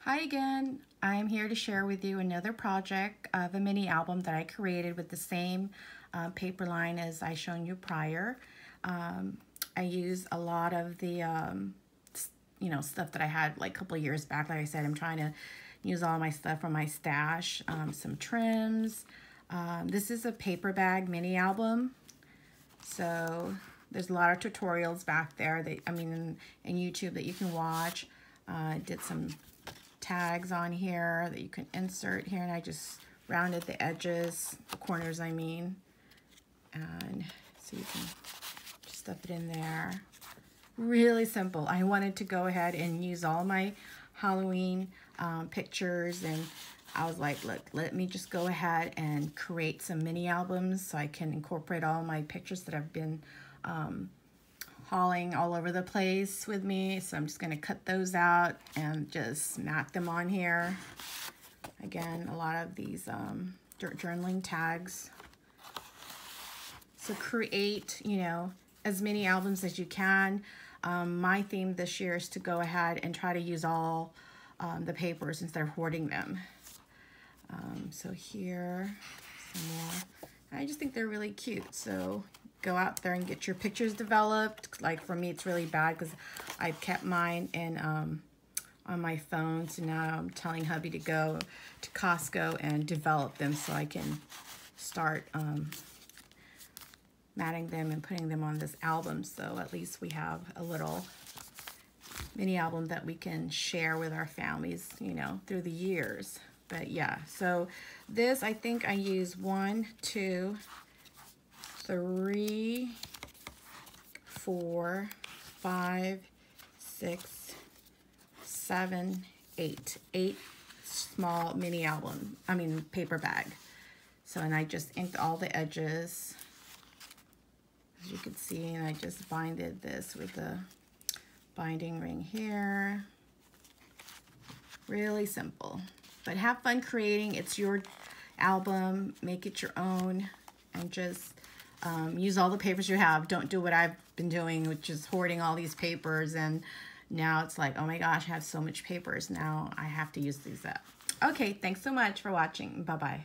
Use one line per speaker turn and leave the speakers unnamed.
Hi again. I'm here to share with you another project of a mini album that I created with the same paper line as I shown you prior. I use a lot of the stuff that I had like a couple of years back. Like I said, I'm trying to use all my stuff from my stash. Some trims. This is a PaperBag mini album. So there's a lot of tutorials back there that in YouTube that you can watch. I did some tags on here that you can insert here, and I just rounded the edges, the corners I mean, and so you can just stuff it in there. Really simple. I wanted to go ahead and use all my Halloween pictures, and I was like, look, let me just go ahead and create some mini albums so I can incorporate all my pictures that I've been hauling all over the place with me. So I'm just going to cut those out and just smack them on here. Again, a lot of these journaling tags. So create, as many albums as you can. My theme this year is to go ahead and try to use all the papers instead of hoarding them. So here, some more. I just think they're really cute. So go out there and get your pictures developed. Like for me, it's really bad because I've kept mine in on my phone. So now I'm telling hubby to go to Costco and develop them so I can start matting them and putting them on this album. So at least we have a little mini album that we can share with our families, through the years. But yeah, so this, I think I use 1, 2, 3, 4, 5, 6, 7, 8. 8 small mini paper bag. So, and I just inked all the edges, as you can see, and I just binded this with the binding ring here. Really simple. But have fun creating. It's your album. Make it your own, and just use all the papers you have. Don't do what I've been doing, which is hoarding all these papers, and now it's like, oh my gosh, I have so much papers. Now I have to use these up. Okay, thanks so much for watching. Bye-bye.